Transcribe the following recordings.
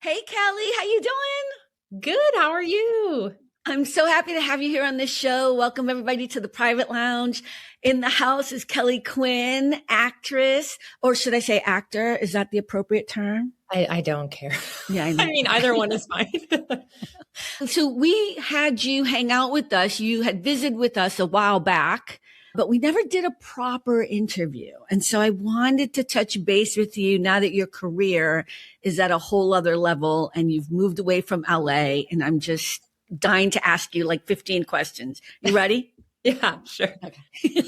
Hey, Kelly, how you doing? Good. How are you? I'm so happy to have you here on this show. Welcome everybody to the Private Lounge. In the house is Kelly Quinn, actress, or should I say actor? Is that the appropriate term? I don't care. Yeah, I know. I mean, either one is fine. So we had you hang out with us. You had visited with us a while back, but we never did a proper interview. And so I wanted to touch base with you now that your career is at a whole other level and you've moved away from LA. And I'm just dying to ask you like 15 questions. You ready? Yeah, sure. Okay.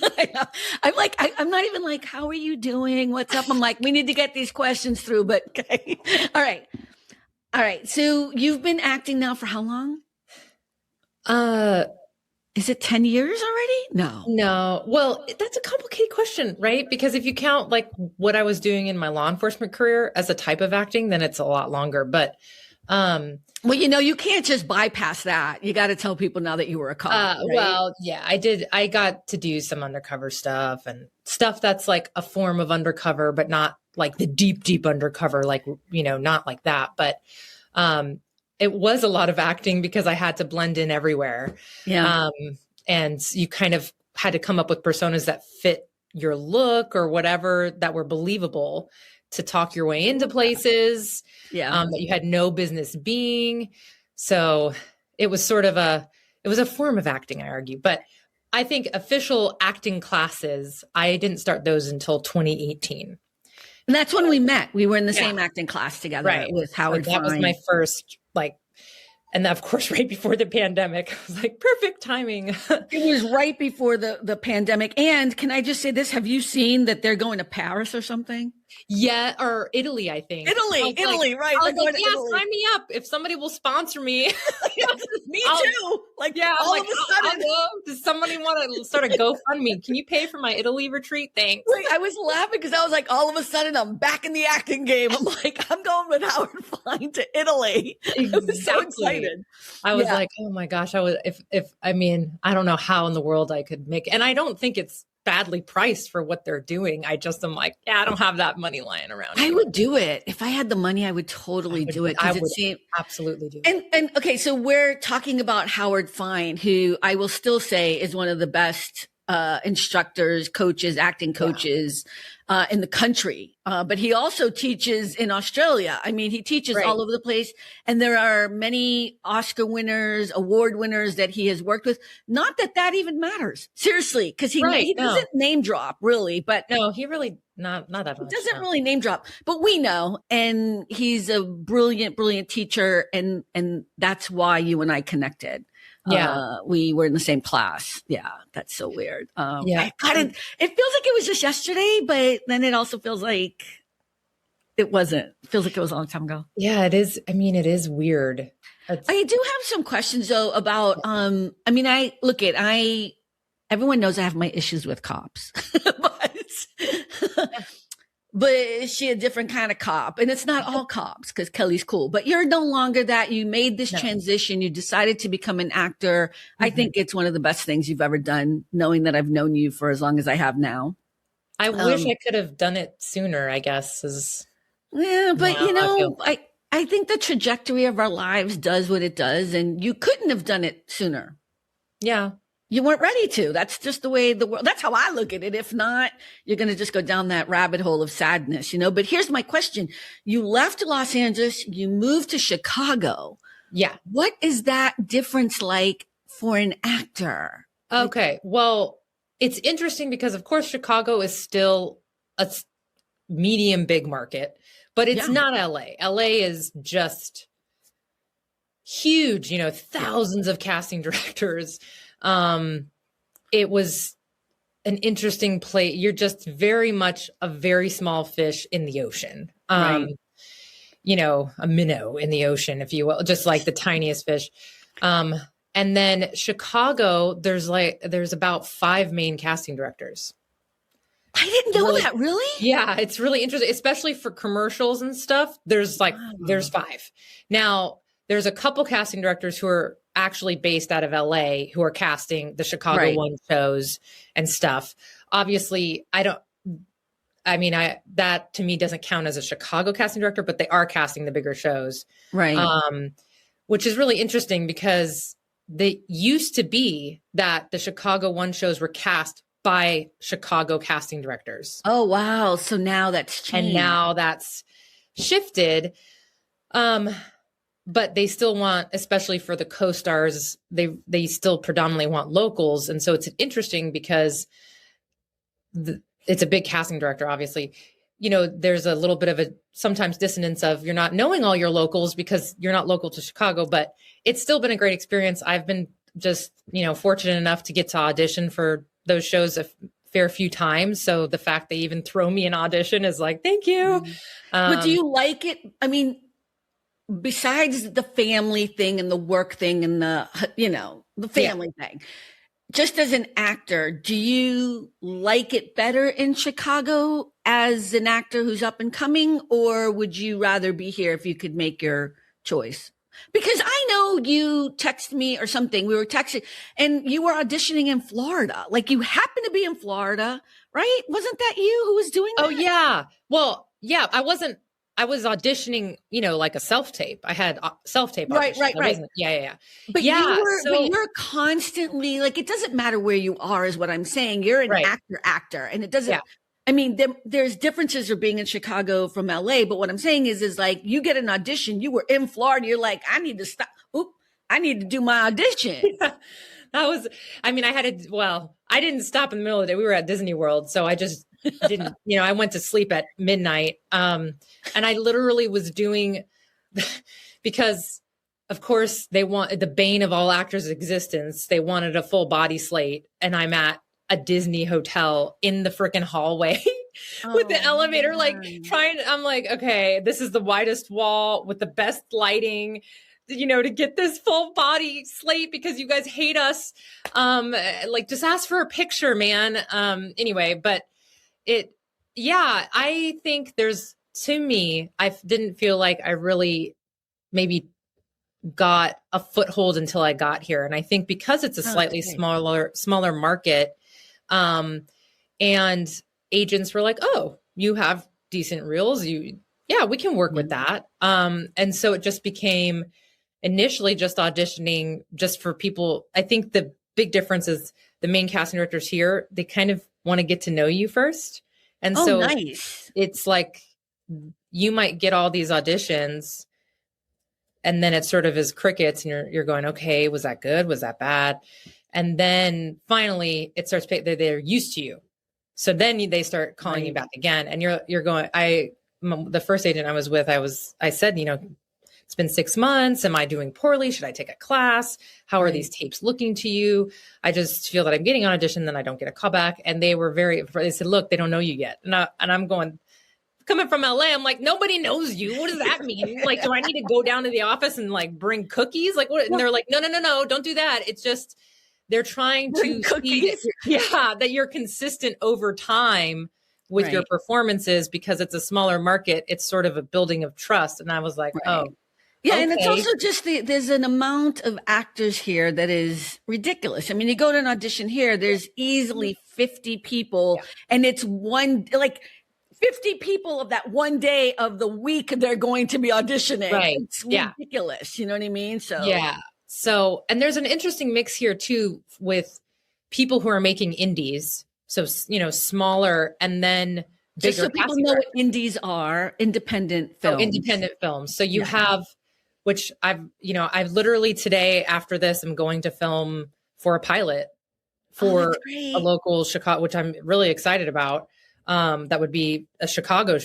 I'm not even like, how are you doing? What's up? I'm like, we need to get these questions through, but okay. All right. All right. So you've been acting now for how long? Is it 10 years already? No. Well, that's a complicated question, right? Because if you count like what I was doing in my law enforcement career as a type of acting, then it's a lot longer. But well, you can't just bypass that. You got to tell people now that you were a cop. Right? Well, yeah, I did. I got to do some undercover stuff and stuff that's like a form of undercover, but not like the deep undercover, like, not like that. But it was a lot of acting because I had to blend in everywhere. Yeah. And you kind of had to come up with personas that fit your look or whatever that were believable to talk your way into places that you had no business being. So it was it was a form of acting, I argue. But I think official acting classes, I didn't start those until 2018. And that's when we met. We were in the same acting class together with Howard. So that was my first, and of course, right before the pandemic, I was like, perfect timing. It was right before the pandemic. And can I just say this? Have you seen that they're going to Paris or something? Yeah, or Italy, I think. Italy, right. I was like, yeah, sign me up if somebody will sponsor me. Me too. All of a sudden. Does somebody want to start a GoFundMe? Can you pay for my Italy retreat? Thanks. Wait, I was laughing because I was like, all of a sudden I'm back in the acting game. I'm like, I'm going with Howard Fine to Italy. Exactly. I was so excited. I was like, oh my gosh, I don't know how in the world I could make, and I don't think it's badly priced for what they're doing. I just am like, I don't have that money lying around. I would do it. If I had the money, I would totally do it. I would absolutely do it. And okay, so we're talking about Howard Fine, who I will still say is one of the best instructors, coaches, acting coaches in the country. But he also teaches in Australia. I mean, he teaches all over the place. And there are many Oscar winners, award winners that he has worked with. Not that that even matters. Seriously, because he doesn't name drop really, but no, he really not that much. He doesn't really name drop, but we know. And he's a brilliant teacher. And that's why you and I connected. Yeah. We were in the same class. Yeah. That's so weird. It feels like it was just yesterday, but then it also feels like it wasn't. It feels like it was a long time ago. Yeah, it is. I mean, it is weird. I do have some questions though about, everyone knows I have my issues with cops, but is she a different kind of cop? And it's not all cops because Kelly's cool, but you're no longer that. You made this transition. You decided to become an actor. Mm-hmm. I think it's one of the best things you've ever done, knowing that I've known you for as long as I have now. I wish I could have done it sooner, I guess. I think the trajectory of our lives does what it does, and you couldn't have done it sooner. Yeah. You weren't ready to. That's just the way the world, that's how I look at it. If not, you're going to just go down that rabbit hole of sadness, But here's my question. You left Los Angeles, you moved to Chicago. Yeah. What is that difference like for an actor? Okay. Well, it's interesting because of course, Chicago is still a medium big market, but it's not LA. LA is just huge, thousands of casting directors. It was an interesting place. You're just very much a very small fish in the ocean. A minnow in the ocean, if you will, just like the tiniest fish. And then Chicago, there's about 5 main casting directors. I didn't know that, really? Yeah, it's really interesting, especially for commercials and stuff. There's 5. Now, there's a couple casting directors who are actually based out of LA who are casting the Chicago one shows and stuff. Obviously, I mean, that to me doesn't count as a Chicago casting director, but they are casting the bigger shows. Right. Which is really interesting because they used to be that the Chicago One shows were cast by Chicago casting directors. Oh, wow. So now that's changed. And now that's shifted. But they still want, especially for the co-stars, they still predominantly want locals. And so it's interesting because it's a big casting director, obviously. You know, there's a little bit of a sometimes dissonance of you're not knowing all your locals because you're not local to Chicago, but it's still been a great experience. I've been just, fortunate enough to get to audition for those shows a fair few times. So the fact they even throw me an audition is like, thank you. But do you like it? I mean, besides the family thing and the work thing and the family thing, just as an actor, do you like it better in Chicago as an actor who's up and coming, or would you rather be here if you could make your choice? Because I know you text me or something. We were texting and you were auditioning in Florida. Like you happen to be in Florida, right? Wasn't that you who was doing that? Oh, yeah. Well, yeah, I was auditioning, like a self-tape. I had self-tape auditions. Right. Yeah. But you're constantly, like, it doesn't matter where you are is what I'm saying. You're an actor. And it doesn't, I mean, there's differences of being in Chicago from LA. But what I'm saying is like, you get an audition, you were in Florida. You're like, I need to stop. I need to do my audition. I didn't stop in the middle of the day. We were at Disney World. So I just didn't, I went to sleep at midnight. And I literally was doing, because of course they want the bane of all actors' existence. They wanted a full body slate. And I'm at a Disney hotel in the freaking hallway with the elevator, I'm like, okay, this is the widest wall with the best lighting, to get this full body slate because you guys hate us. Just ask for a picture, man. Anyway, but I think I didn't feel like I really maybe got a foothold until I got here. And I think because it's a slightly smaller market, and agents were like, oh, you have decent reels. We can work with that. And so it just became initially just auditioning just for people. I think the big difference is the main casting directors here, they kind of want to get to know you first. And so nice. It's like, you might get all these auditions and then it sort of is crickets and you're going, okay, was that good? Was that bad? And then finally it starts, they're used to you. So then they start calling you back again and you're going, the first agent I was with, I said, it's been 6 months. Am I doing poorly? Should I take a class? How are these tapes looking to you? I just feel that I'm getting an audition, then I don't get a call back. And they said, look, they don't know you yet. And I'm going, coming from LA, I'm like, nobody knows you. What does that mean? Like, do I need to go down to the office and bring cookies? Like what? And they're like, no, don't do that. It's just, they're trying to see that you're consistent over time with your performances because it's a smaller market. It's sort of a building of trust. And I was like, oh. Yeah, okay. and it's also just there's an amount of actors here that is ridiculous. I mean, you go to an audition here, there's easily 50 people, and it's 50 people of that one day of the week they're going to be auditioning. Right. It's ridiculous. You know what I mean? So, and there's an interesting mix here too with people who are making indies. So, smaller and then bigger. Just so people know what indies are, independent films. So you have, which I've literally today after this, I'm going to film for a pilot for a local Chicago, which I'm really excited about. That would be a Chicago,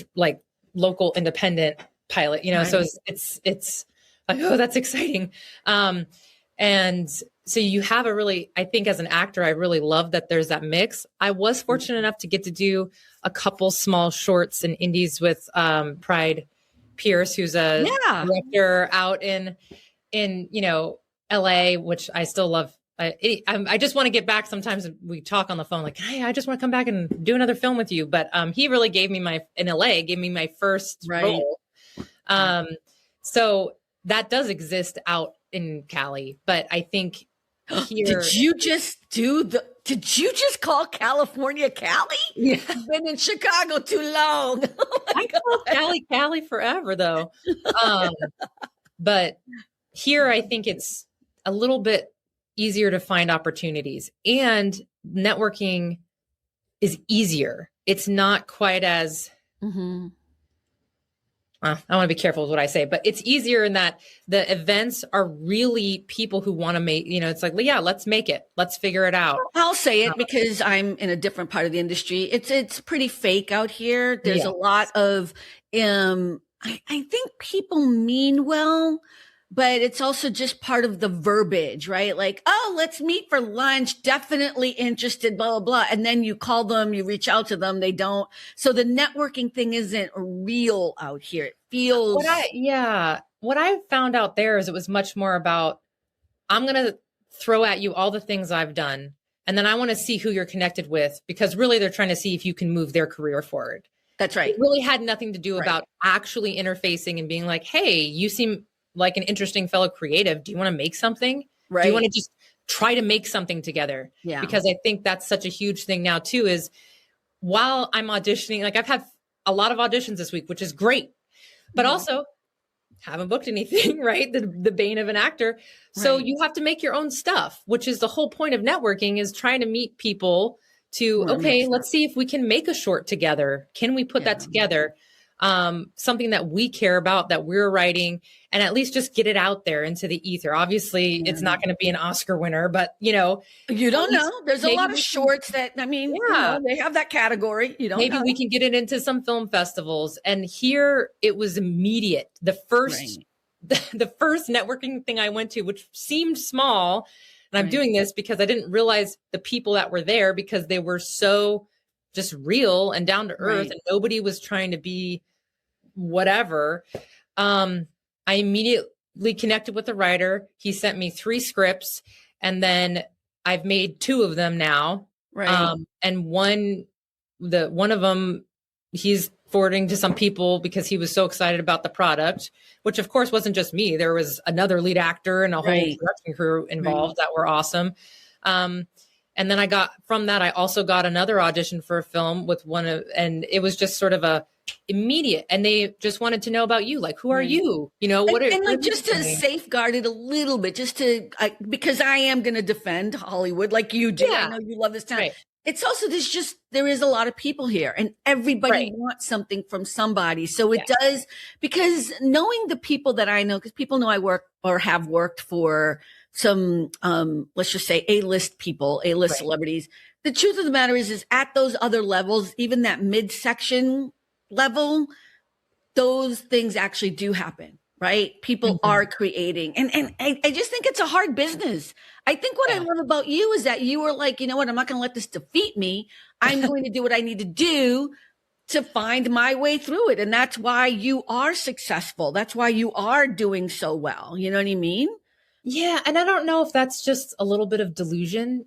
local independent pilot, so it's like, oh, that's exciting. And so you have I think as an actor, I really love that there's that mix. I was fortunate enough to get to do a couple small shorts and indies with Pride Pierce, who's a director out in LA, which I still love. I just want to get back. Sometimes we talk on the phone like, hey, I just want to come back and do another film with you. But he really gave me my first role. So that does exist out in Cali. But I think here. Did you just call California Cali? Yeah. I've been in Chicago too long. I call Cali forever though. But here I think it's a little bit easier to find opportunities, and networking is easier. It's not quite as, I want to be careful with what I say, but it's easier in that the events are really people who want to make, it's like, yeah, let's make it. Let's figure it out. I'll say it because I'm in a different part of the industry. It's pretty fake out here. There's a lot of, I think people mean well, but it's also just part of the verbiage, right? Like, oh, let's meet for lunch. Definitely interested, blah, blah, blah. And then you call them, you reach out to them. They don't. So the networking thing isn't real out here. It feels. What I found out there is it was much more about, I'm going to throw at you all the things I've done. And then I want to see who you're connected with, because really they're trying to see if you can move their career forward. That's right. It really had nothing to do about actually interfacing and being like, hey, you seem like an interesting fellow creative. Do you want to make something? Right. Do you want to just try to make something together? Yeah. Because I think that's such a huge thing now too, is while I'm auditioning, like I've had a lot of auditions this week, which is great, but also haven't booked anything, right? The bane of an actor. So you have to make your own stuff, which is the whole point of networking, is trying to meet people to, let's see if we can make a short together. Can we put that together? Something that we care about, that we're writing, and at least just get it out there into the ether. Obviously it's not going to be an Oscar winner, but you don't know. There's a lot of shorts that, they have that category. Maybe we can get it into some film festivals. And here it was immediate. The first networking thing I went to, which seemed small, and I'm doing this because I didn't realize the people that were there, because they were so just real and down to earth, and nobody was trying to be whatever. I immediately connected with the writer. He sent me 3 scripts, and then I've made 2 of them now. And one of them he's forwarding to some people because he was so excited about the product, which of course wasn't just me. There was another lead actor and a whole production crew involved that were awesome. And then I also got another audition for a film with and it was just sort of a immediate, and they just wanted to know about you. Like, who are you? Just to safeguard it a little bit, because I am going to defend Hollywood like you do. I know you love this town. It's also, there is a lot of people here, and everybody wants something from somebody. So it does, because knowing the people that I know, because people know I work or have worked for some, let's just say A-list people, A-list celebrities. The truth of the matter is at those other levels, even that midsection level, those things actually do happen, right? People are creating. And I just think it's a hard business. I think what I love about you is that you were like, you know what, I'm not going to let this defeat me. I'm going to do what I need to do to find my way through it. And that's why you are successful. That's why you are doing so well. You know what I mean? Yeah. And I don't know if that's just a little bit of delusion,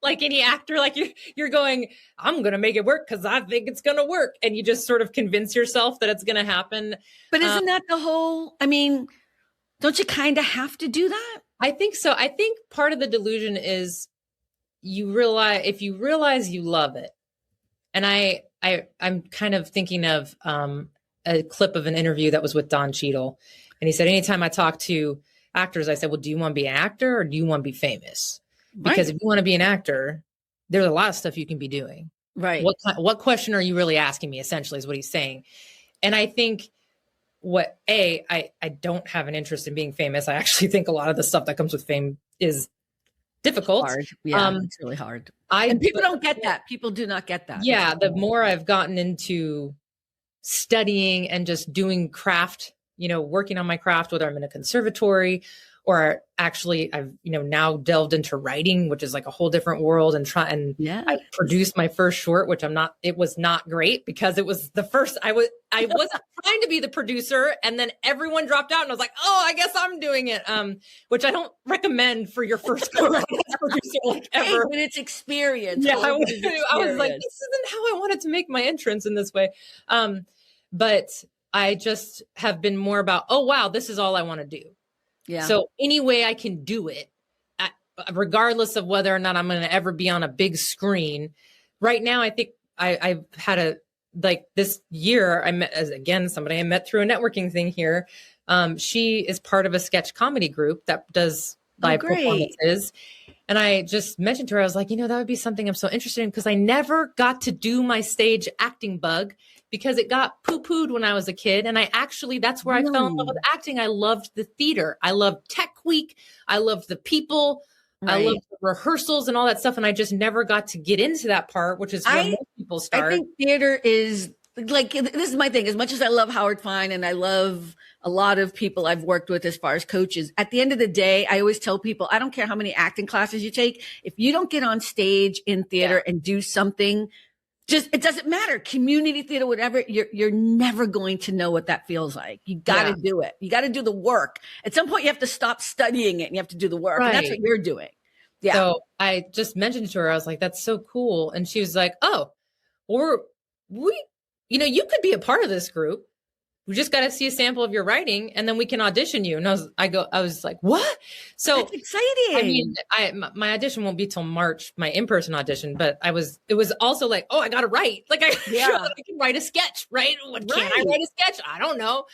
like any actor, like you're going, I'm going to make it work because I think it's going to work. And you just sort of convince yourself that it's going to happen. But isn't that the whole, don't you kind of have to do that? I think so. I think part of the delusion is if you realize you love it. And I'm kind of thinking of a clip of an interview that was with Don Cheadle. And he said, anytime I talk to actors, I said, well, do you want to be an actor or do you want to be famous? Because if you want to be an actor, there's a lot of stuff you can be doing. Right. What question are you really asking me, essentially, is what he's saying. And I think I don't have an interest in being famous. I actually think a lot of the stuff that comes with fame is difficult. Hard. Yeah, it's really hard. And people don't get that. People do not get that. Yeah. The more I've gotten into studying and just doing craft, working on my craft, whether I'm in a conservatory or actually I've, now delved into writing, which is like a whole different world, and I produced my first short, which it was not great because it was the first, I wasn't trying to be the producer, and then everyone dropped out and I was like, oh, I guess I'm doing it. Which I don't recommend for your first producer like ever. But it's experience. Yeah. I was like, this isn't how I wanted to make my entrance in this way. But I just have been more about, oh, wow, this is all I want to do. Yeah. So any way I can do it, regardless of whether or not I'm going to ever be on a big screen. Right now, I think I've had this year, I met, as again, somebody I met through a networking thing here. She is part of a sketch comedy group that does live performances. And I just mentioned to her, I was like, that would be something I'm so interested in, because I never got to do my stage acting bug because it got poo-pooed when I was a kid. And that's where I fell in love with acting. I loved the theater. I loved Tech Week. I loved the people. Right. I loved the rehearsals and all that stuff. And I just never got to get into that part, which is where most people start. I think theater is like, this is my thing. As much as I love Howard Fine and I love a lot of people I've worked with as far as coaches, at the end of the day, I always tell people, I don't care how many acting classes you take. If you don't get on stage in theater and do something, it doesn't matter. Community theater, whatever, you're never going to know what that feels like. You got to do it. You got to do the work. At some point, you have to stop studying it and you have to do the work. Right. And that's what you're doing. Yeah. So I just mentioned to her, I was like, that's so cool. And she was like, oh, you could be a part of this group. We just got to see a sample of your writing and then we can audition you. And I was like, what? So that's exciting. I mean, my audition won't be till March, my in-person audition, but it was also like, oh, I got to write. Like I can write a sketch, right? Can I write a sketch? I don't know.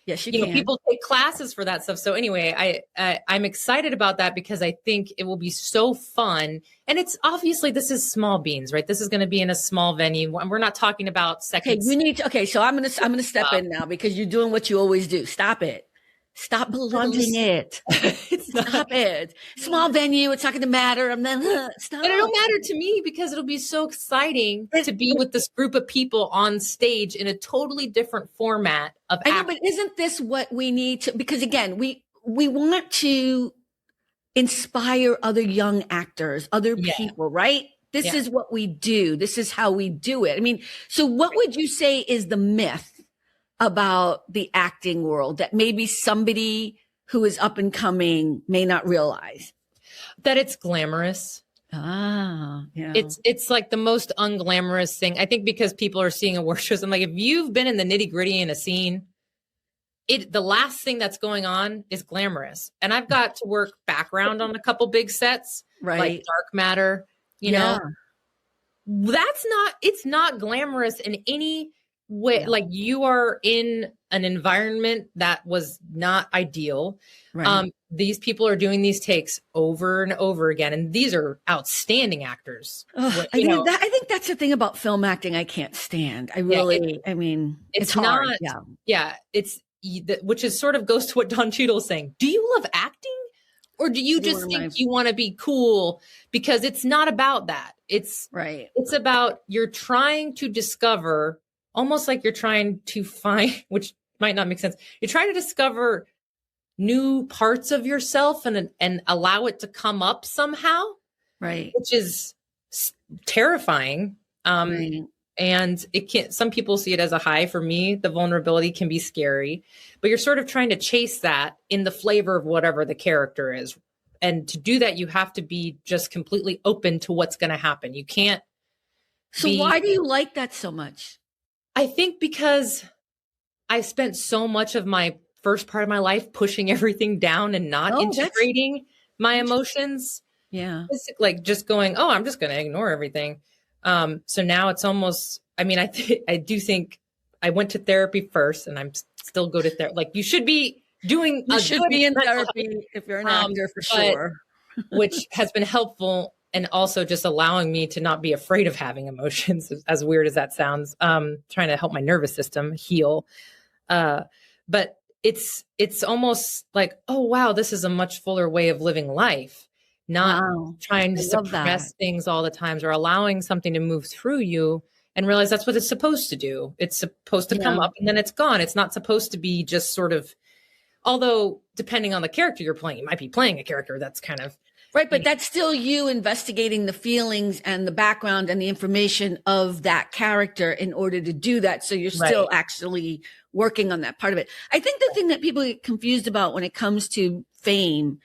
Yes, you can. People take classes for that stuff. So anyway, I'm excited about that because I think it will be so fun. And it's obviously, this is small beans, right? This is going to be in a small venue. We're not talking about second. Okay, so I'm going to step in now because you're doing what you always do. Stop it. Stop belittling it. Stop it. Small venue. It's not going to matter. Stop. And it'll matter to me because it'll be so exciting to be with this group of people on stage in a totally different format of acting. I know, but isn't this what we need to? Because again, we want to inspire other young actors, other people, right? This is what we do. This is how we do it. I mean, so what would you say is the myth about the acting world that maybe somebody who is up and coming may not realize? That it's glamorous. Yeah. It's like the most unglamorous thing. I think because people are seeing award shows. I'm like, if you've been in the nitty gritty in a scene, the last thing that's going on is glamorous. And I've got to work background on a couple big sets, right? Like Dark Matter, you know, it's not glamorous in any way. Like you are in an environment that was not ideal. Right. These people are doing these takes over and over again. And these are outstanding actors. I think that's the thing about film acting I can't stand. I mean, it's hard. Which is sort of goes to what Don Cheadle is saying. Do you love acting? Or do you just think you want to be cool? Because it's not about that. It's about you're trying to discover, almost like you're trying to find, which might not make sense. You're trying to discover new parts of yourself and allow it to come up somehow. Right. Which is terrifying. And some people see it as a high. For me, the vulnerability can be scary, but you're sort of trying to chase that in the flavor of whatever the character is. And to do that, you have to be just completely open to what's going to happen. You can't. So why do you like that so much? I think because I spent so much of my first part of my life pushing everything down and not integrating my emotions. Yeah. It's like just going, I'm just going to ignore everything. So now it's almost, I mean, I do think I went to therapy first and I'm still go to therapy. Like you should be in therapy if you're an actor for sure. Which has been helpful. And also just allowing me to not be afraid of having emotions, as weird as that sounds, trying to help my nervous system heal. But it's almost like, oh, wow, this is a much fuller way of living life. Not trying to suppress things all the times or allowing something to move through you and realize that's what it's supposed to do. It's supposed to come up and then it's gone. It's not supposed to be just sort of, although depending on the character you're playing, you might be playing a character that's kind of. Right. But that's still you investigating the feelings and the background and the information of that character in order to do that. So you're still actually working on that part of it. I think the thing that people get confused about when it comes to fame,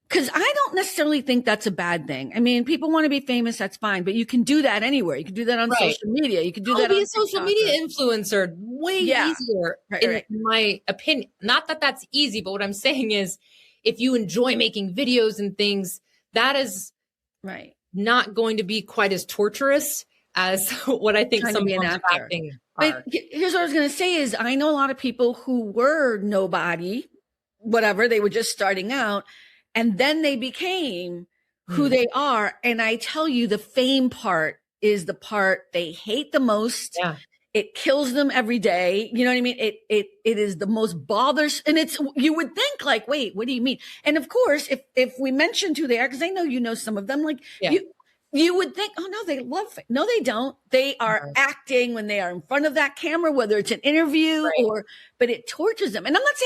because I don't necessarily think that's a bad thing. I mean, people want to be famous. That's fine. But you can do that anywhere. You can do that on social media. You can do that on a social media influencer. Way easier, in my opinion. Not that that's easy, but what I'm saying is if you enjoy making videos and things, that is right. not going to be quite as torturous as what I think Trying to some be an forms of actor. acting But are. here's what I was going to say is I know a lot of people who were nobody, whatever, they were just starting out, and then they became who they are. And I tell you, the fame part is the part they hate the most. Yeah. It kills them every day. You know what I mean? It is the most bothersome. And it's, you would think like, wait, what do you mean? And of course, if we mentioned who they are, because I know you know some of them, like you would think, oh no, they love it. No, they don't. They are acting when they are in front of that camera, whether it's an interview but it tortures them. And I'm not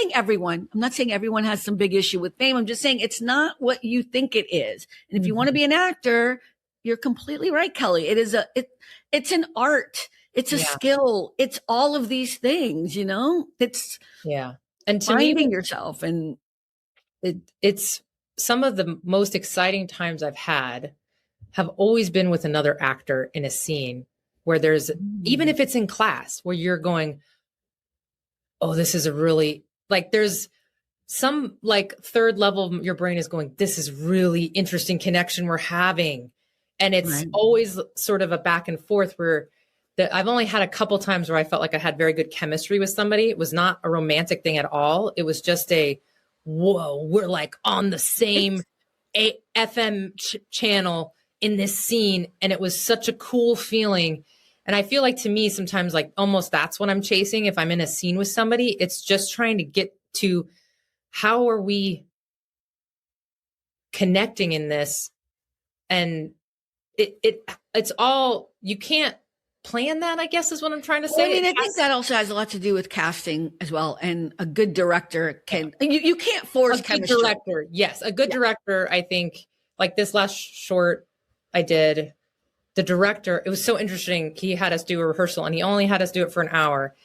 saying everyone has some big issue with fame. I'm just saying it's not what you think it is. And if you want to be an actor, you're completely right, Kelly. It is it's an art. It's a skill. It's all of these things, you know, it's and to finding me, yourself. And it's some of the most exciting times I've had have always been with another actor in a scene where there's, even if it's in class where you're going, oh, this is a really, like, there's some like third level of your brain is going, this is really interesting connection we're having. And it's always sort of a back and forth where I've only had a couple times where I felt like I had very good chemistry with somebody. It was not a romantic thing at all. It was just whoa, we're like on the same FM channel in this scene. And it was such a cool feeling. And I feel like, to me, sometimes like almost that's what I'm chasing. If I'm in a scene with somebody, it's just trying to get to how are we connecting in this? And it's all, you can't plan that, I guess is what I'm trying to say. I mean, I think that also has a lot to do with casting as well. And a good director can, you can't force chemistry. Director, yes. A good director, I think, like this last short I did, the director, it was so interesting. He had us do a rehearsal and he only had us do it for an hour.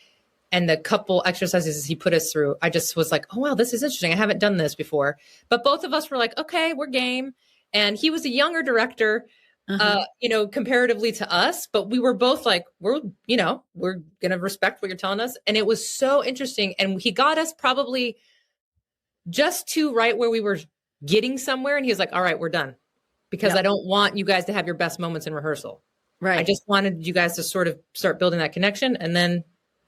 And the couple exercises he put us through, I just was like, oh, wow, this is interesting. I haven't done this before. But both of us were like, okay, we're game. And he was a younger director, comparatively to us. But we were both like, we're going to respect what you're telling us. And it was so interesting. And he got us probably just to right where we were getting somewhere. And he was like, all right, we're done. Because I don't want you guys to have your best moments in rehearsal. Right. I just wanted you guys to sort of start building that connection. And then,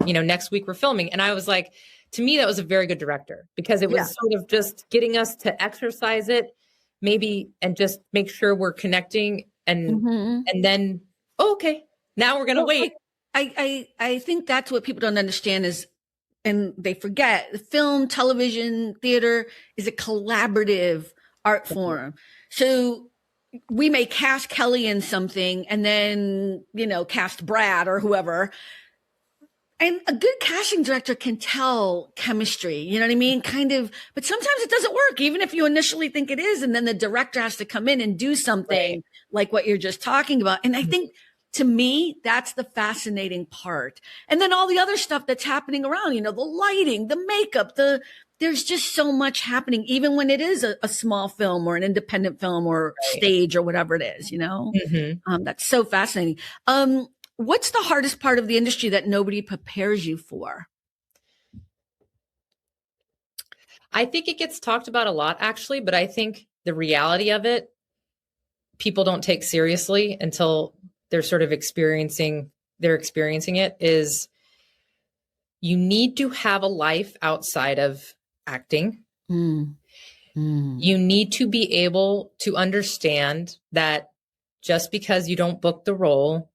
next week we're filming. And I was like, to me, that was a very good director because it was sort of just getting us to exercise it maybe and just make sure we're connecting and then, okay, now we're going to wait. I think that's what people don't understand is, and they forget, the film, television, theater is a collaborative art form. So we may cast Kelly in something and then, cast Brad or whoever. And a good casting director can tell chemistry, you know what I mean? Kind of, but sometimes it doesn't work, even if you initially think it is. And then the director has to come in and do something like what you're just talking about. And I think, to me, that's the fascinating part. And then all the other stuff that's happening around, the lighting, the makeup, there's just so much happening, even when it is a small film or an independent film or stage or whatever it is, that's so fascinating. What's the hardest part of the industry that nobody prepares you for? I think it gets talked about a lot, actually, but I think the reality of it, people don't take seriously until they're sort of experiencing it, is you need to have a life outside of acting. You need to be able to understand that just because you don't book the role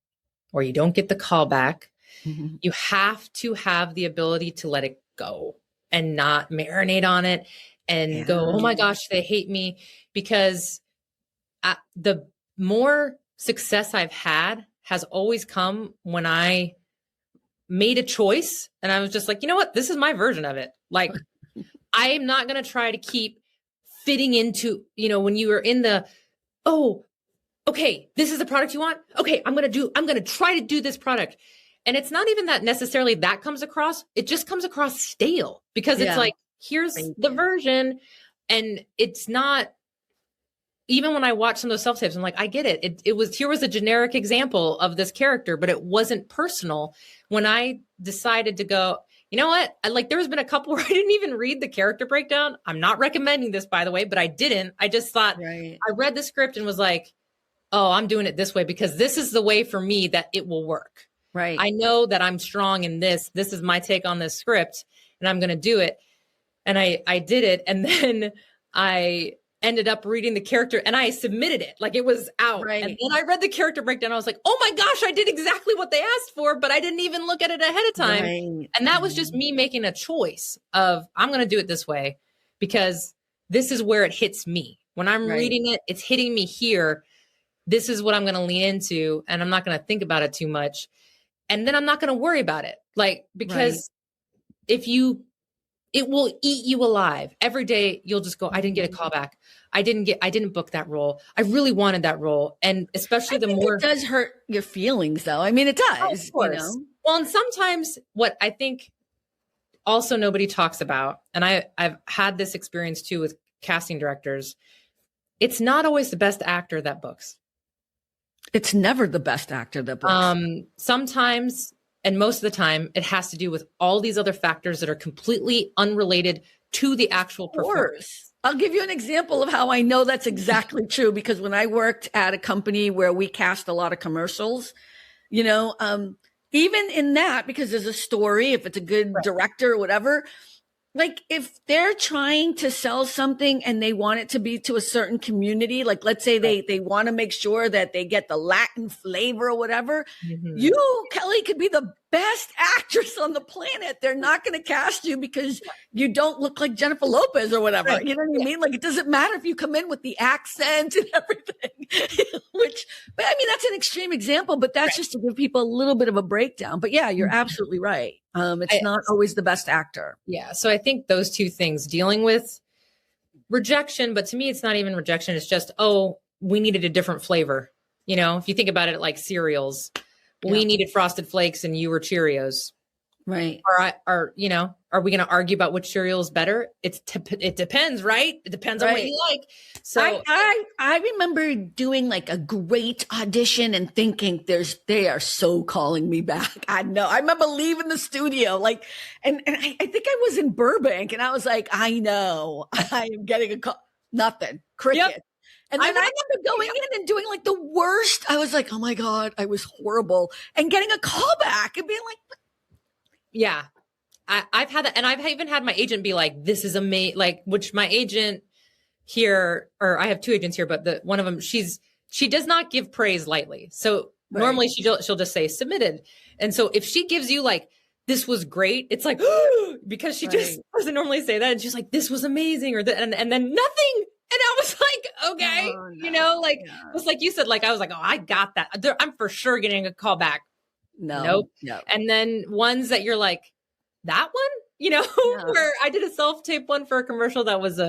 or you don't get the call back, you have to have the ability to let it go and not marinate on it and go, oh my gosh, they hate me. Because the more success I've had has always come when I made a choice and I was just like, you know what, this is my version of it. Like, I am not going to try to keep fitting into, when you are in the, okay, this is the product you want. Okay, I'm going to try to do this product. And it's not even that necessarily that comes across. It just comes across stale because it's like, here's the version. And it's not, even when I watch some of those self-tapes, I'm like, I get it. Here was a generic example of this character, but it wasn't personal. When I decided to go, you know what? There's been a couple where I didn't even read the character breakdown. I'm not recommending this, by the way, but I didn't. I just thought, I read the script and was like, oh, I'm doing it this way because this is the way for me that it will work. Right. I know that I'm strong in this. This is my take on this script and I'm going to do it. And I did it. And then I ended up reading the character and I submitted it like it was out. Right. And then I read the character breakdown. I was like, oh my gosh, I did exactly what they asked for, but I didn't even look at it ahead of time. Right. And that was just me making a choice of I'm going to do it this way because this is where it hits me. When I'm reading it, it's hitting me here. This is what I'm going to lean into and I'm not going to think about it too much. And then I'm not going to worry about it. Because it will eat you alive. Every day you'll just go, I didn't get a call back. I didn't book that role. I really wanted that role. And especially it does hurt your feelings though. I mean, it does. Oh, of course. Well, and sometimes what I think also nobody talks about, and I've had this experience too with casting directors, it's not always the best actor that books. It's never the best actor that books. Sometimes, and most of the time, it has to do with all these other factors that are completely unrelated to the actual performance. I'll give you an example of how I know that's exactly true. Because when I worked at a company where we cast a lot of commercials, even in that, because there's a story, if it's a good director or whatever, like if they're trying to sell something and they want it to be to a certain community, like let's say they want to make sure that they get the Latin flavor or whatever, you, Kelly, could be the best actress on the planet. They're not going to cast you because you don't look like Jennifer Lopez or whatever. You know what I mean? Like it doesn't matter if you come in with the accent and everything, but I mean, that's an extreme example, but that's just to give people a little bit of a breakdown. But yeah, you're absolutely right. It's not always the best actor. Yeah. So I think those two things, dealing with rejection, but to me, it's not even rejection. It's just, oh, we needed a different flavor. If you think about it like cereals, we needed Frosted Flakes and you were Cheerios. Right. Are we going to argue about which cereal is better? It depends, right? It depends on what you like. So I remember doing like a great audition and thinking they are so calling me back. I know. I remember leaving the studio and I think I was in Burbank and I was like, I know I am getting a call. Nothing. Cricket. Yep. And then I remember going in and doing like the worst. I was like, oh my God, I was horrible. And getting a call back and being like, yeah, I've had that. And I've even had my agent be like, this is amazing. Which my agent here, or I have two agents here, but one of them, she does not give praise lightly. So normally she'll just say submitted. And so if she gives you this was great, it's like, because she just doesn't normally say that. And she's like, this was amazing. And then nothing. And I was like, okay, just like you said, I was like, oh, I got that. I'm for sure getting a call back. Nope. And then ones that you're like, that one, where I did a self-tape one for a commercial that was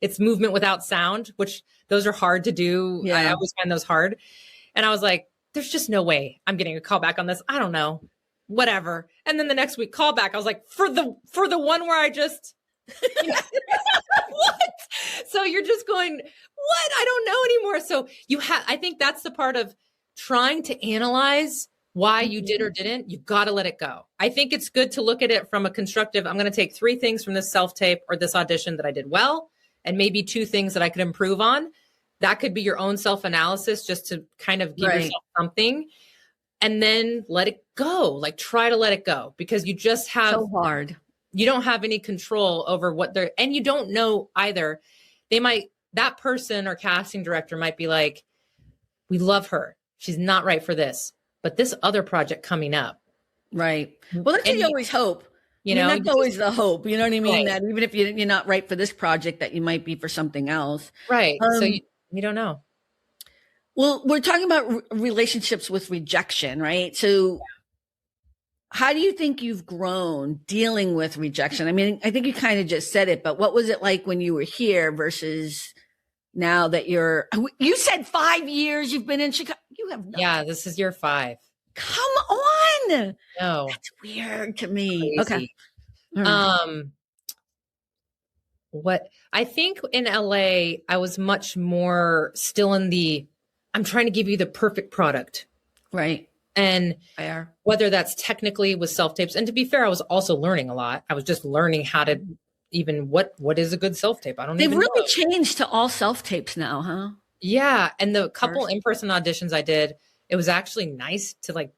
it's movement without sound, which those are hard to do. Yeah. I always find those hard. And I was like, there's just no way I'm getting a call back on this. I don't know, whatever. And then the next week call back, I was like, for the one where I just, what? So you're just going, what? I don't know anymore. So I think that's the part of trying to analyze why you did or didn't. You've got to let it go. I think it's good to look at it from a constructive, I'm going to take 3 things from this self-tape or this audition that I did well, and maybe 2 things that I could improve on. That could be your own self-analysis just to kind of give yourself something, and then let it go. Try to let it go, because you just have so hard. You don't have any control over what they're, and you don't know either. That person or casting director might be like, we love her. She's not right for this, but this other project coming up. Right. Well, that's what you always hope. That's always the hope. You know what I mean? Right. That even if you're not right for this project, that you might be for something else. Right. So you don't know. Well, we're talking about relationships with rejection, right? So how do you think you've grown dealing with rejection? I mean, I think you kind of just said it, but what was it like when you were here versus now that you said 5 years you've been in Chicago? You have nothing. Yeah, this is year 5. Come on. No. That's weird to me. Crazy. Okay. What I think in LA, I was much more still in I'm trying to give you the perfect product. Right. And Fair. whether that's technically with self-tapes. And to be fair, I was also learning a lot. I was just learning how to even what is a good self-tape. I don't They've even really know. changed to all self-tapes now, huh? Yeah. And the couple in-person auditions I did, it was actually nice to like,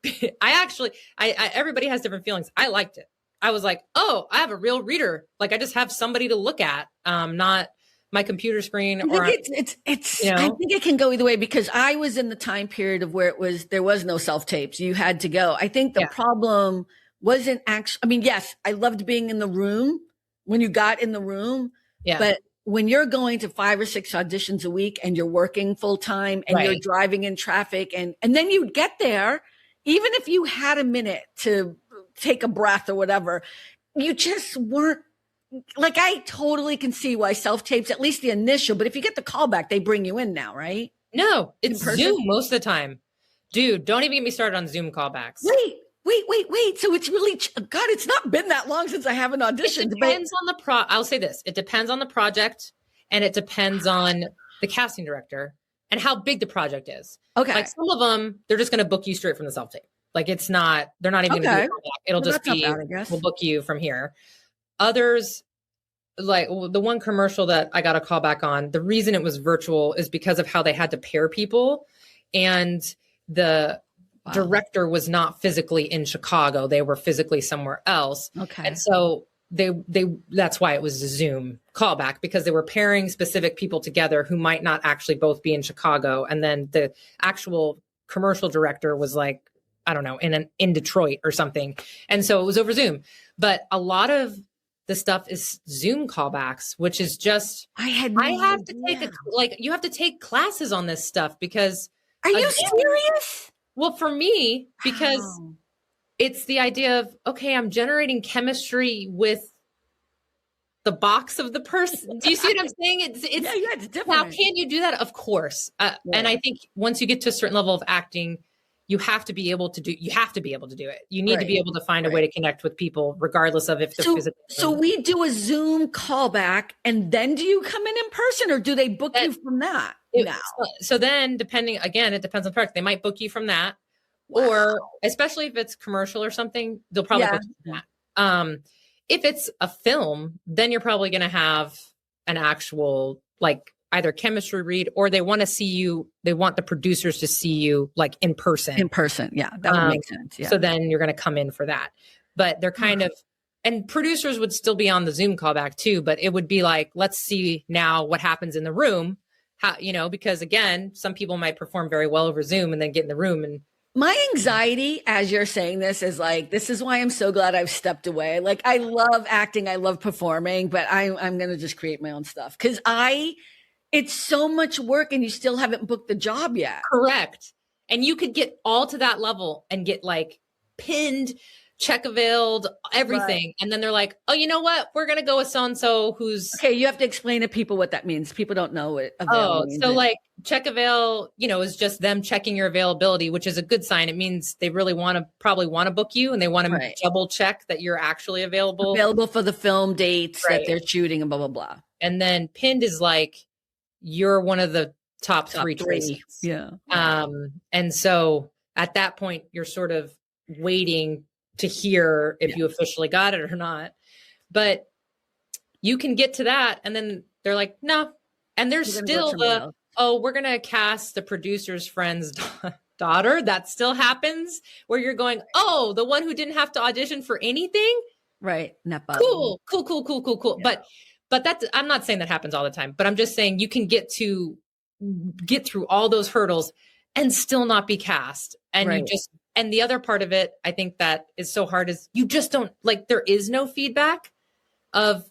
everybody has different feelings. I liked it. I was like, oh, I have a real reader. Like I just have somebody to look at, not my computer screen. I think it can go either way because I was in the time period of where there was no self-tapes. You had to go. I think the problem wasn't actually, I mean, yes, I loved being in the room when you got in the room, but when you're going to 5 or 6 auditions a week and you're working full time and you're driving in traffic and then you get there, even if you had a minute to take a breath or whatever, you just weren't. Like, I totally can see why self-tapes, at least the initial, but if you get the callback, they bring you in now, right? No, it's Zoom most of the time. Dude, don't even get me started on Zoom callbacks. Wait. So it's really, God, it's not been that long since I haven't auditioned. It depends on I'll say this. It depends on the project and it depends on the casting director and how big the project is. Okay. Like some of them, they're just going to book you straight from the self-tape. Like they're not even going to do a callback. It'll just be, we'll book you from here. Others, like the one commercial that I got a call back on, the reason it was virtual is because of how they had to pair people. And the director was not physically in Chicago. They were physically somewhere else. Okay. And so that's why it was a Zoom callback, because they were pairing specific people together who might not actually both be in Chicago. And then the actual commercial director was like, I don't know, in Detroit or something. And so it was over Zoom. But a lot of the stuff is Zoom callbacks, which is just, you have to take classes on this stuff because. Are you serious? Well, for me, because it's the idea of, okay, I'm generating chemistry with the box of the person. Do you see what I'm saying? It's different. How can you do that? Of course. And I think once you get to a certain level of acting, you have to be able to do it. You need to be able to find a way to connect with people, regardless of if they're physically. So we do a Zoom callback and then do you come in person or do they book you from that? So then it depends on the project. They might book you from that or especially if it's commercial or something, they'll probably book you from that. If it's a film, then you're probably going to have an actual like either chemistry read or they want to see you. They want the producers to see you like in person. Yeah, that would make sense. Yeah. So then you're going to come in for that. But they're kind of, and producers would still be on the Zoom callback too, but it would be like, let's see now what happens in the room. How, because again, some people might perform very well over Zoom and then get in the room. And my anxiety as you're saying this is like, this is why I'm so glad I've stepped away. Like I love acting, I love performing, but I'm going to just create my own stuff because it's so much work and you still haven't booked the job yet. Correct. And you could get all to that level and get like pinned, check availed, everything. Right. And then they're like, oh, you know what? We're going to go with so-and-so who's. Okay. You have to explain to people what that means. People don't know what avail means. So like check avail, is just them checking your availability, which is a good sign. It means they really probably want to book you and they want to double check that you're actually available. Available for the film dates that they're shooting and blah, blah, blah. And then pinned is like, you're one of the top three choices. Yeah. And so at that point, you're sort of waiting to hear if you officially got it or not. But you can get to that. And then they're like, no. And there's still we're going to cast the producer's friend's daughter. That still happens where you're going, oh, the one who didn't have to audition for anything. Right. Cool. Yeah. But that's, I'm not saying that happens all the time, but I'm just saying you can get through all those hurdles and still not be cast. And and the other part of it, I think that is so hard is you just don't there is no feedback of.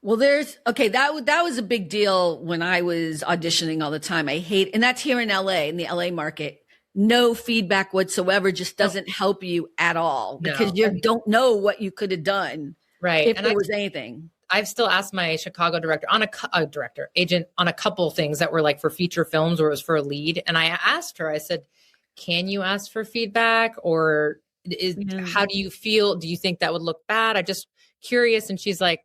Well, that was a big deal when I was auditioning all the time. And that's here in LA, in the LA market. No feedback whatsoever just doesn't help you at all because you don't know what you could have done. Right. If there was anything. I've still asked my Chicago director agent on a couple of things that were like for feature films or it was for a lead. And I asked her, I said, can you ask for feedback or how do you feel? Do you think that would look bad? I'm just curious. And she's like,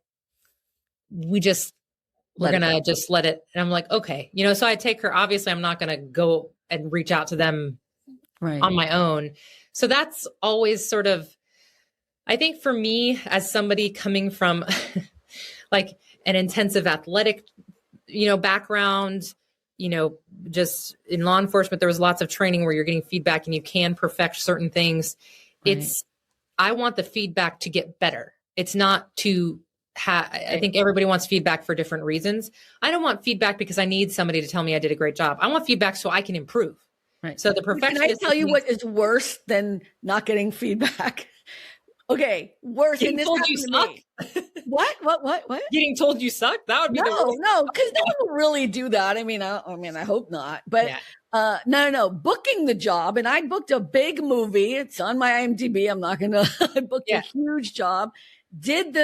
we're going to just let it. And I'm like, okay. So I take her, obviously I'm not going to go and reach out to them on my own. So that's always sort of, I think for me, as somebody coming from like an intensive athletic, background, just in law enforcement, there was lots of training where you're getting feedback and you can perfect certain things. Right. I want the feedback to get better. It's not to I think everybody wants feedback for different reasons. I don't want feedback because I need somebody to tell me I did a great job. I want feedback so I can improve. Right. So the perfectionist. Can I tell you what is worse than not getting feedback? Okay, worse. Getting told you suck. What? Getting told you suck? That would be no, because no one will really do that. I mean, I hope not. But no. Booking the job, and I booked a big movie. It's on my IMDb. I'm not gonna. I booked a huge job. Did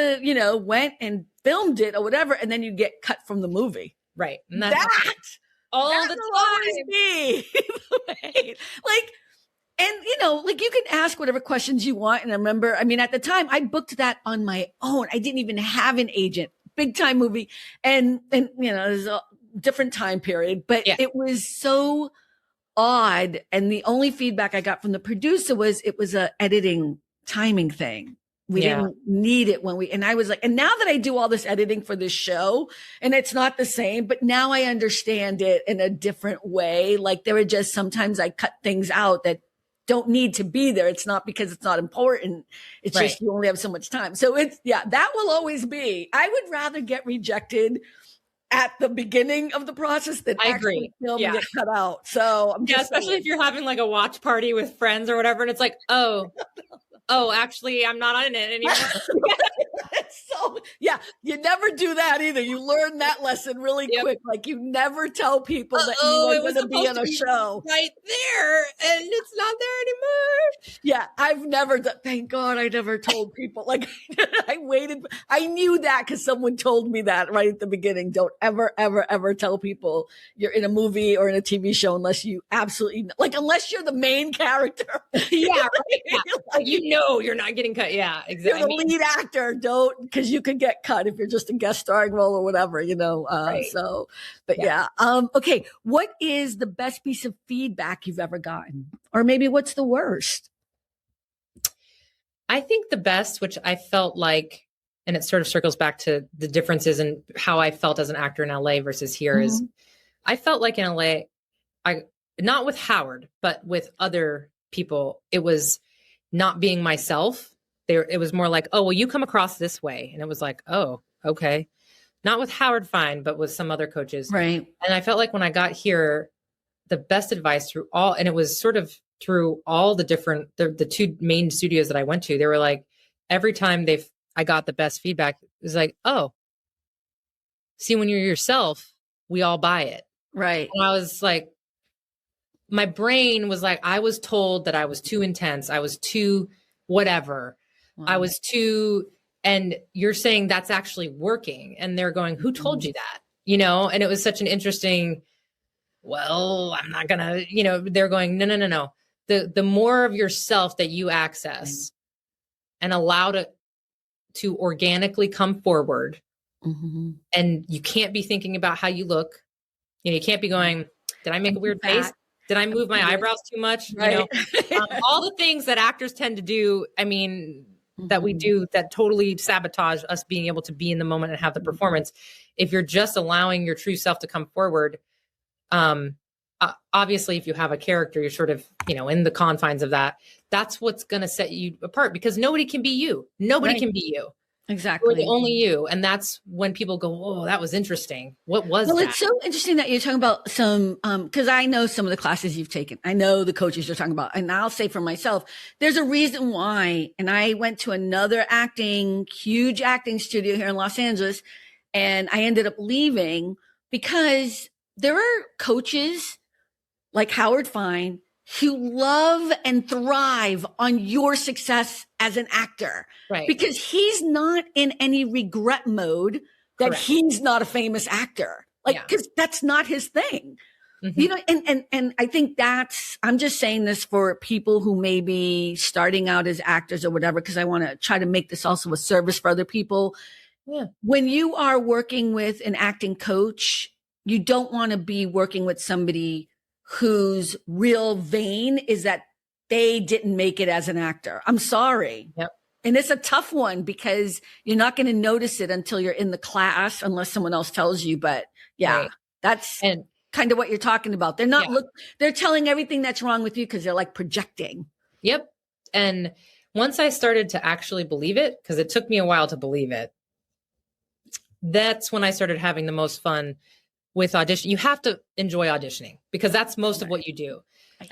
went and filmed it or whatever, and then you get cut from the movie. Right. And that all the time. Me. And you can ask whatever questions you want. And I remember, at the time I booked that on my own. I didn't even have an agent, big time movie. And it was a different time period, but it was so odd. And the only feedback I got from the producer was it was a editing timing thing. We didn't need it and I was like, and now that I do all this editing for this show and it's not the same, but now I understand it in a different way. Like there are just sometimes I cut things out that don't need to be there. It's not because it's not important. It's just you only have so much time. So that will always be. I would rather get rejected at the beginning of the process than actually film and get cut out. So I'm just especially if you're having like a watch party with friends or whatever, and it's like, oh, actually, I'm not on it anymore. So you never do that either. You learn that lesson really quick. Like you never tell people that you are going to be in a show right there, and it's not there anymore. Yeah, I've never done. Thank God, I never told people. Like I waited. I knew that because someone told me that right at the beginning. Don't ever, ever, ever tell people you're in a movie or in a TV show unless you absolutely unless you're the main character. Like, you're not getting cut. Yeah, exactly. You're the lead actor. Don't, because you could get cut if you're just a guest starring role or whatever, So, but okay. What is the best piece of feedback you've ever gotten? Or maybe what's the worst? I think the best, which I felt like, and it sort of circles back to the differences in how I felt as an actor in LA versus here is I felt like in LA, not with Howard, but with other people, it was not being myself. It was more like, oh, well, you come across this way. And it was like, oh, okay. Not with Howard Fine, but with some other coaches. Right. And I felt like when I got here, the best advice and it was sort of through all the different, the two main studios that I went to, they were like, every time I got the best feedback, it was like, oh, see, when you're yourself, we all buy it. Right. And I was like, my brain was like, I was told that I was too intense. I was too whatever. Wow. I was too, and you're saying that's actually working. And they're going, who told you that? And it was such an interesting, well, I'm not gonna, they're going, no. The more of yourself that you access and allow to organically come forward, and you can't be thinking about how you look. You can't be going, did I make a weird face? Did I move my eyebrows too much? Right. All the things that actors tend to do, that we do that totally sabotage us being able to be in the moment and have the performance. If you're just allowing your true self to come forward, obviously if you have a character, you're sort of, in the confines of that. That's what's going to set you apart because nobody can be you. Nobody can be you. Exactly. Only you. And that's when people go, oh, that was interesting. What was that? It's so interesting that you're talking about some, because I know some of the classes you've taken. I know the coaches you're talking about. And I'll say for myself, there's a reason why. And I went to another huge acting studio here in Los Angeles, and I ended up leaving because there are coaches like Howard Fine who love and thrive on your success as an actor. Right. Because he's not in any regret mode that he's not a famous actor. Because that's not his thing. And I think I'm just saying this for people who may be starting out as actors or whatever, because I want to try to make this also a service for other people. Yeah. When you are working with an acting coach, you don't want to be working with somebody whose real vein is that they didn't make it as an actor. I'm sorry. Yep. And it's a tough one because you're not going to notice it until you're in the class, unless someone else tells you. But yeah, that's kind of what you're talking about. They're not they're telling everything that's wrong with you because they're like projecting. Yep. And once I started to actually believe it, because it took me a while to believe it, that's when I started having the most fun with audition. You have to enjoy auditioning because that's most of what you do.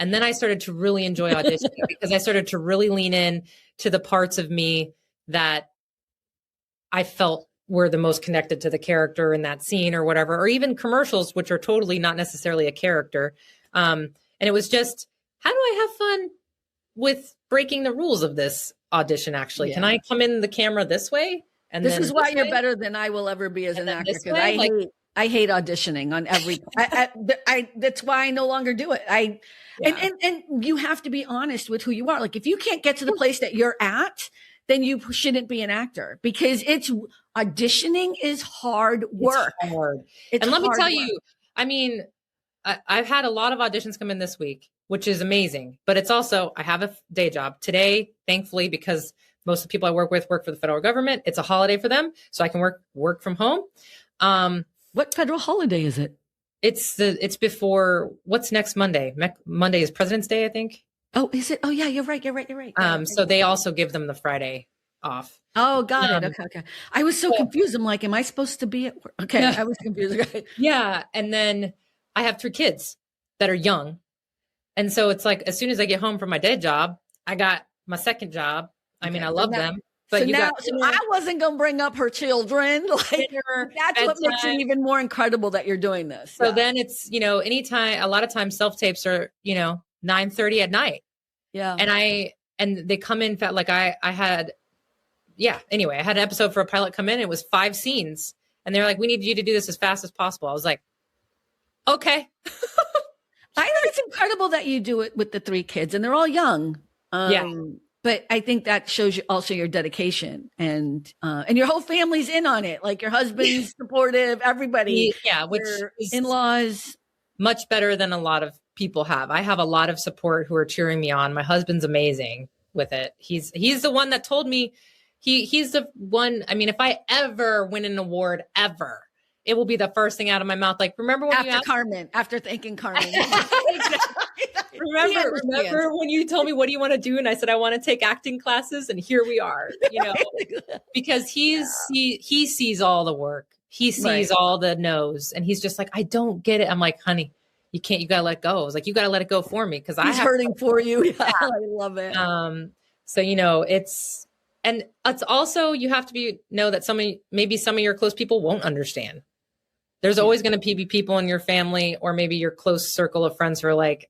And then I started to really enjoy auditioning because I started to really lean in to the parts of me that I felt were the most connected to the character in that scene or whatever, or even commercials, which are totally not necessarily a character. And it was just, how do I have fun with breaking the rules of this audition? Actually, can I come in the camera this way? And this is why you're better than I will ever be as an actor. Because I hate auditioning on every. That's why I no longer do it. And you have to be honest with who you are. Like if you can't get to the place that you're at, then you shouldn't be an actor because auditioning is hard work. It's hard. And let me tell you, I mean, I've had a lot of auditions come in this week, which is amazing, but it's also, I have a day job today, thankfully, because most of the people I work with work for the federal government. It's a holiday for them. So I can work from home. What federal holiday is it? It's before what's next Monday? Monday is President's Day, I think. Oh, is it? Oh yeah, you're right. So they also give them the Friday off. Oh, got it. Okay. I was so confused. I'm like, am I supposed to be at work? Okay. I was confused. Yeah. And then I have 3 kids that are young. And so it's like, as soon as I get home from my day job, I got my second job. I mean, I love them. But so I wasn't going to bring up her children. Like that's what makes it even more incredible that you're doing this. So then it's, anytime, a lot of times self-tapes are, 9:30 at night. Yeah. And they come in like I had an episode for a pilot come in. It was 5 scenes and they're like, we need you to do this as fast as possible. I was like, okay. I think it's incredible that you do it with the 3 kids and they're all young. But I think that shows you also your dedication and your whole family's in on it. Like your husband's supportive, everybody. Which is in-laws. Much better than a lot of people have. I have a lot of support who are cheering me on. My husband's amazing with it. He's the one that told me he's the one. I mean, if I ever win an award ever, it will be the first thing out of my mouth. Like, remember when after thanking Carmen. Remember when you told me, what do you want to do? And I said, I want to take acting classes. And here we are, because he sees all the work. He sees all the no's and he's just like, I don't get it. I'm like, honey, you got to let go. I was like, you got to let it go for me. Cause he's hurting for you. Yeah, I love it. So, it's also, you have to know that maybe some of your close people won't understand. There's always going to be people in your family or maybe your close circle of friends who are like,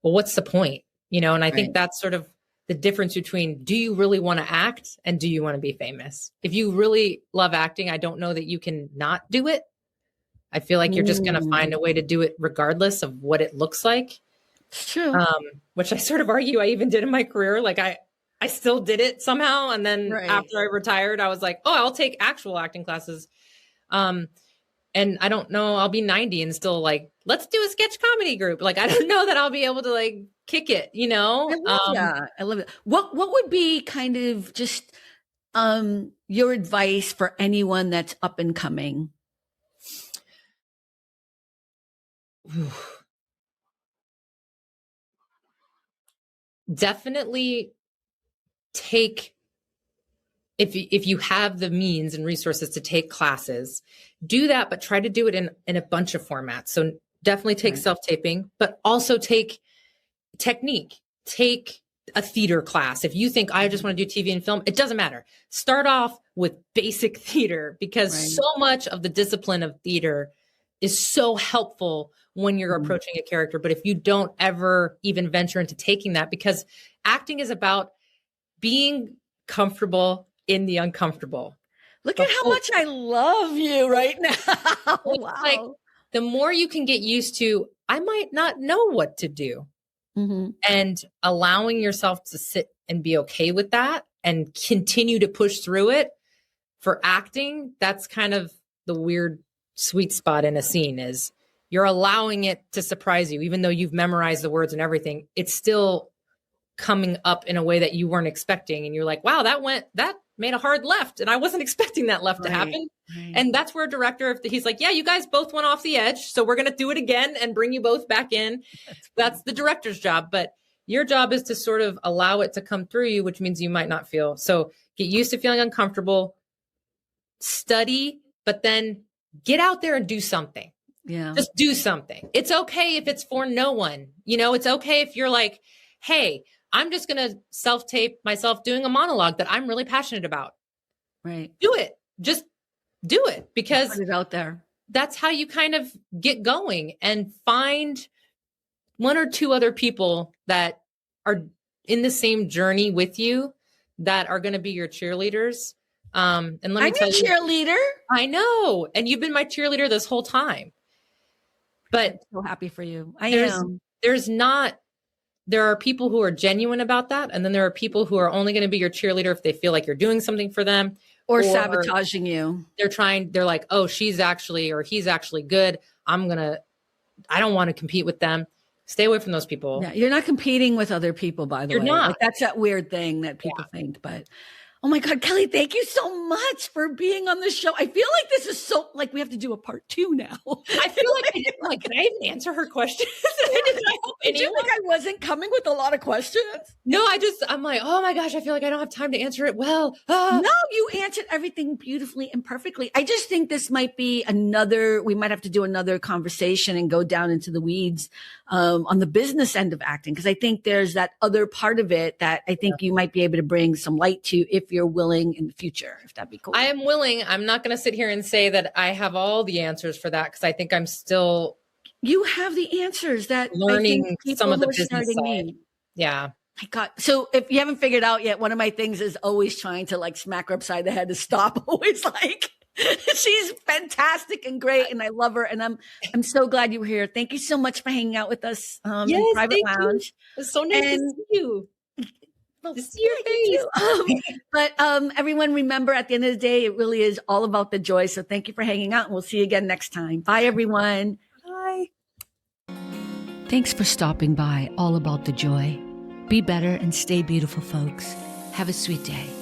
well, what's the point? And I think that's sort of the difference between, do you really want to act and do you want to be famous? If you really love acting, I don't know that you can not do it. I feel like you're just going to find a way to do it regardless of what it looks like. It's true. Which I sort of argue I even did in my career. Like I still did it somehow. And then after I retired, I was like, oh, I'll take actual acting classes. And I don't know, I'll be 90 and still like, let's do a sketch comedy group. Like, I don't know that I'll be able to like kick it, I love that. I love it. What would be kind of just your advice for anyone that's up and coming? Definitely take, if you have the means and resources to take classes, do that, but try to do it in a bunch of formats. So definitely take self-taping, but also take technique, take a theater class. If you think I just want to do TV and film, it doesn't matter. Start off with basic theater because so much of the discipline of theater is so helpful when you're approaching a character. But if you don't ever even venture into taking that, because acting is about being comfortable in the uncomfortable. Look at how much I love you right now. Wow. Like the more you can get used to, I might not know what to do. And allowing yourself to sit and be okay with that and continue to push through it. For acting, that's kind of the weird sweet spot in a scene is you're allowing it to surprise you, even though you've memorized the words and everything. It's still coming up in a way that you weren't expecting. And you're like, wow, that made a hard left. And I wasn't expecting that left to happen. Right. And that's where a director, if he's like, yeah, you guys both went off the edge, so we're going to do it again and bring you both back in. That's the director's job. But your job is to sort of allow it to come through you, which means you might not feel. So get used to feeling uncomfortable, study, but then get out there and do something. Yeah. Just do something. It's okay if it's for no one. It's okay if you're like, hey, I'm just going to self-tape myself doing a monologue that I'm really passionate about. Right. Do it. Just do it, because put it out there. That's how you kind of get going and find one or two other people that are in the same journey with you that are going to be your cheerleaders. And let me tell you, cheerleader. I know. And you've been my cheerleader this whole time. But I'm so happy for you. I am. There are people who are genuine about that. And then there are people who are only going to be your cheerleader if they feel like you're doing something for them. Or sabotaging you. They're like, oh, she's actually, or he's actually good. I don't want to compete with them. Stay away from those people. Yeah, you're not competing with other people, by the way. You're not. Like, that's that weird thing that people think. But oh my God, Kelly, thank you so much for being on the show. I feel like this is so, like, we have to do a part 2 now. I feel like, can I even answer her questions? Did you think I wasn't coming with a lot of questions? No, I'm like, oh my gosh, I feel like I don't have time to answer it well. No, you answered everything beautifully and perfectly. I just think this might be we might have to do another conversation and go down into the weeds on the business end of acting. Because I think there's that other part of it that I think you might be able to bring some light to if you're willing in the future, if that'd be cool. I am willing. I'm not going to sit here and say that I have all the answers for that, because I think I'm still... You have the answers that learning some of the business side. Yeah. My God. So if you haven't figured out yet, one of my things is always trying to like smack her upside the head to stop. Always like, she's fantastic and great, and I love her. And I'm so glad you were here. Thank you so much for hanging out with us in Private Lounge. It's so nice to see you. Well, to see your face. But everyone, remember, at the end of the day, it really is all about the joy. So thank you for hanging out, and we'll see you again next time. Bye, everyone. Bye. Thanks for stopping by. All About the Joy. Be better and stay beautiful, folks. Have a sweet day.